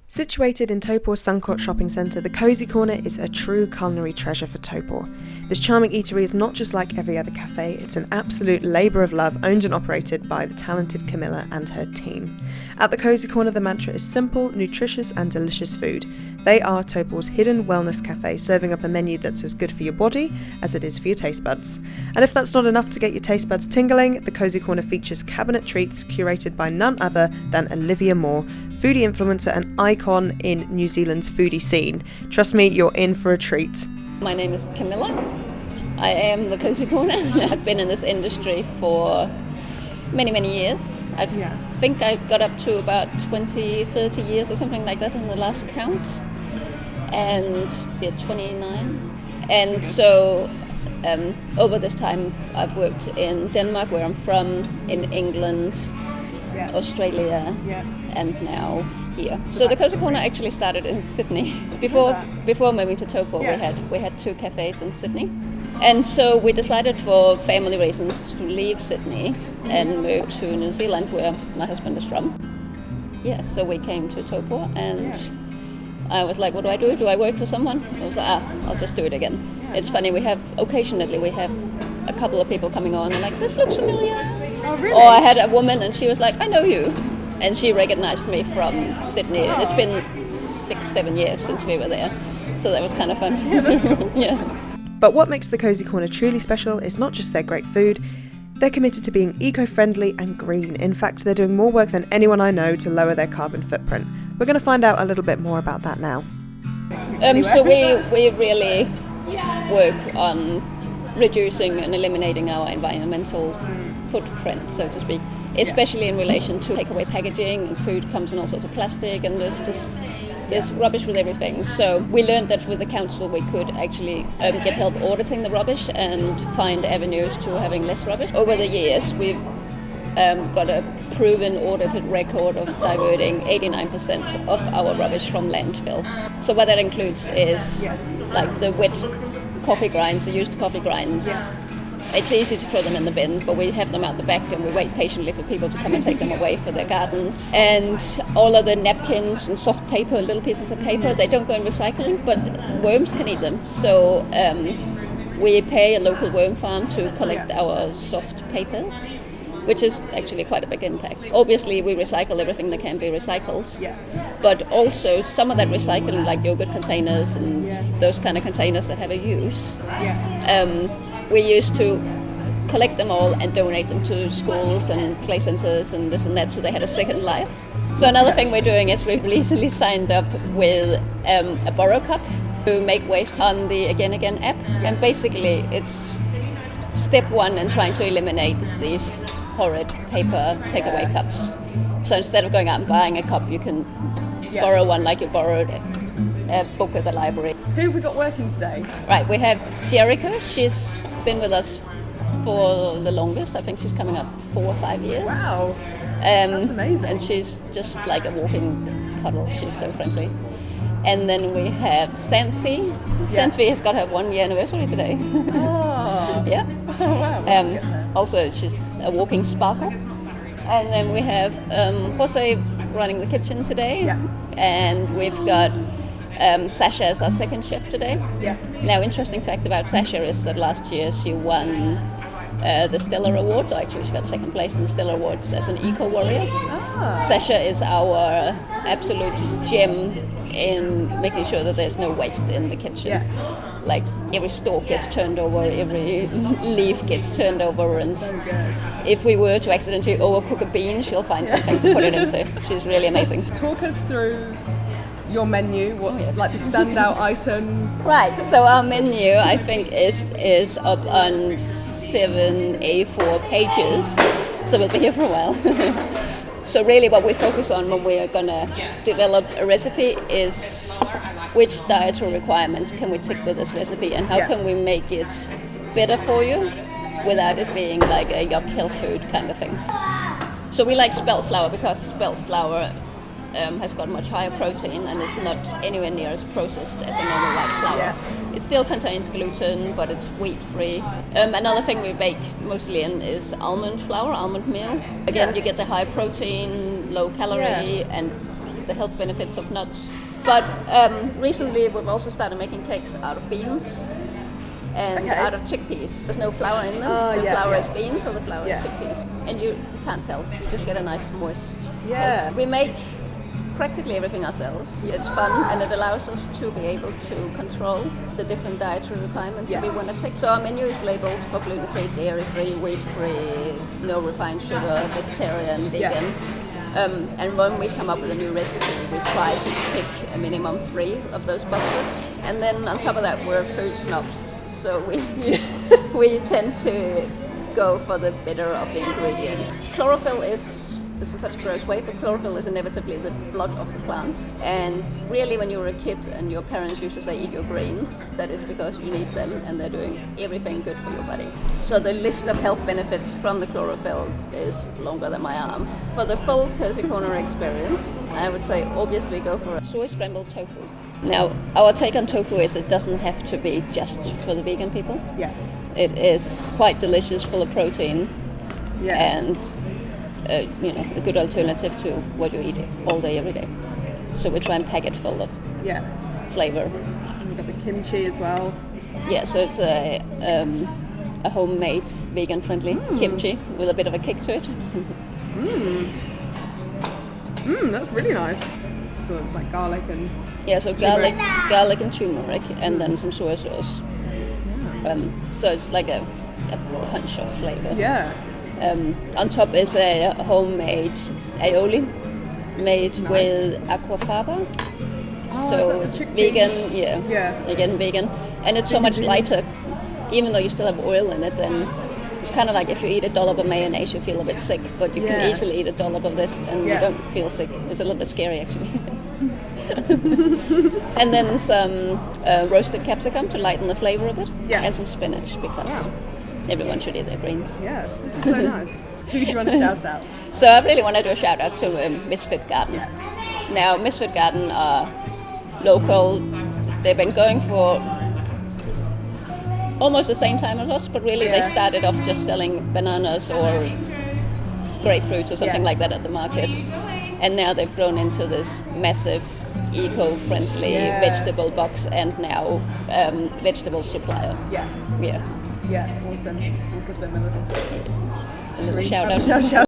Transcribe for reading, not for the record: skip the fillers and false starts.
Situated in Taupo's Suncourt shopping centre, the Cozy Corner is a true culinary treasure for Taupo. This charming eatery is not just like every other cafe, it's an absolute labour of love owned and operated by the talented Camilla and her team. At the Cozy Corner, the mantra is simple, nutritious and delicious food. They are Taupo's hidden wellness cafe, serving up a menu that's as good for your body as it is for your taste buds. And if that's not enough to get your taste buds tingling, the Cozy Corner features cabinet treats curated by none other than Olivia Moore, foodie influencer and icon in New Zealand's foodie scene. Trust me, you're in for a treat. My name is Camilla. I am the Cozy Corner. I've been in this industry for many years. I think I got up to about 20, 30 years or something like that in the last count. And 29. And so over this time I've worked in Denmark, where I'm from, in England, Australia, and now here. So the Cozy Corner actually started in Sydney. Before moving to Taupo, we had 2 cafes in Sydney. And so we decided for family reasons to leave Sydney and move to New Zealand, where my husband is from. So we came to Taupo, and I was like, what do I do? Do I work for someone? I was like, I'll just do it again. It's funny, occasionally we have a couple of people coming on and like, this looks familiar. Oh, really? Or I had a woman and she was like, I know you. And she recognized me from Sydney. It's been 6-7 years since we were there. So that was kind of fun. Yeah, that's cool. But what makes the Cozy Corner truly special is not just their great food, they're committed to being eco-friendly and green. In fact, they're doing more work than anyone I know to lower their carbon footprint. We're going to find out a little bit more about that now. So we really work on reducing and eliminating our environmental footprint, so to speak, especially in relation to takeaway packaging, and food comes in all sorts of plastic, and there's rubbish with everything. So we learned that with the council we could actually get help auditing the rubbish and find avenues to having less rubbish. Over the years we've got a proven audited record of diverting 89% of our rubbish from landfill. So what that includes is like the wet coffee grinds, the used coffee grinds. It's easy to throw them in the bin, but we have them out the back and we wait patiently for people to come and take them away for their gardens. And all of the napkins and soft paper, little pieces of paper, they don't go in recycling, but worms can eat them. So we pay a local worm farm to collect our soft papers, which is actually quite a big impact. Obviously, we recycle everything that can be recycled, but also some of that recycling, like yogurt containers and those kind of containers that have a use, we used to collect them all and donate them to schools and play centers and this and that, so they had a second life. So another thing we're doing is we've recently signed up with a Borrow Cup to make waste on the Again app, and basically it's step 1 in trying to eliminate these horrid paper takeaway cups. So instead of going out and buying a cup, you can borrow one like you borrowed a book at the library. Who have we got working today? Right, we have Jericho. She's been with us for the longest. I think she's coming up 4 or 5 years. Wow, that's amazing. And she's just like a walking cuddle. She's so friendly. And then we have Xanthi. Xanthi has got her 1-year anniversary today. Oh. Yeah. Oh, wow. Also, she's a walking sparkle. And then we have Jose running the kitchen today. And we've got Sasha as our second chef today. Now, interesting fact about Sasha is that last year she won the Stellar Awards. Actually, she got second place in the Stellar Awards as an eco warrior. Sasha is our absolute gem in making sure that there's no waste in the kitchen. Like every stalk gets turned over, every leaf gets turned over, and if we were to accidentally overcook a bean, she'll find something to put it into. She's really amazing. Talk us through your menu. What's like the standout items? Right, so our menu I think is up on 7 A4 pages, so we'll be here for a while. So really what we focus on when we are going to develop a recipe is which dietary requirements can we tick with this recipe, and how can we make it better for you without it being like a yuck health food kind of thing. So we like spelt flour because spelt flour has got much higher protein and is not anywhere near as processed as a normal white flour. It still contains gluten, but it's wheat-free. Another thing we bake mostly in is almond flour, almond meal. Again, you get the high protein, low calorie, and the health benefits of nuts. But recently we've also started making cakes out of beans and out of chickpeas. There's no flour in them. The flour is beans or the flour is chickpeas. And you can't tell. You just get a nice moist cake. We make practically everything ourselves. It's fun and it allows us to be able to control the different dietary requirements that we want to take. So our menu is labeled for gluten-free, dairy-free, wheat-free, no refined sugar, vegetarian, vegan. And when we come up with a new recipe, we try to tick a minimum 3 of those boxes. And then on top of that, we're food snobs, so we tend to go for the better of the ingredients. Chlorophyll is, this is such a gross way, but chlorophyll is inevitably the blood of the plants. And really when you were a kid and your parents used to say eat your greens, that is because you need them and they're doing everything good for your body. So the list of health benefits from the chlorophyll is longer than my arm. For the full Cozy Corner experience, I would say obviously go for a soy scrambled tofu. Now, our take on tofu is it doesn't have to be just for the vegan people. It is quite delicious, full of protein, and a good alternative to what you eat all day, every day. So we try and pack it full of flavor. And we've got the kimchi as well. Yeah, so it's a homemade, vegan-friendly kimchi with a bit of a kick to it. That's really nice. So it's like garlic and so garlic and turmeric, and then some soy sauce. So it's like a punch of flavor. On top is a homemade aioli made with aquafaba. So vegan, again vegan, and it's so much lighter. Even though you still have oil in it, then it's kind of like if you eat a dollop of mayonnaise, you feel a bit sick, but you can easily eat a dollop of this and you don't feel sick. It's a little bit scary actually. And then some roasted capsicum to lighten the flavor a bit, and some spinach because everyone should eat their greens. Yeah, this is so nice. Who do you want to shout out? So I really want to do a shout out to Misfit Garden. Now Misfit Garden are local. They've been going for almost the same time as us, but really they started off just selling bananas or grapefruits or something like that at the market. And now they've grown into this massive eco-friendly vegetable box and now vegetable supplier. Yeah, awesome. We'll give them a little shout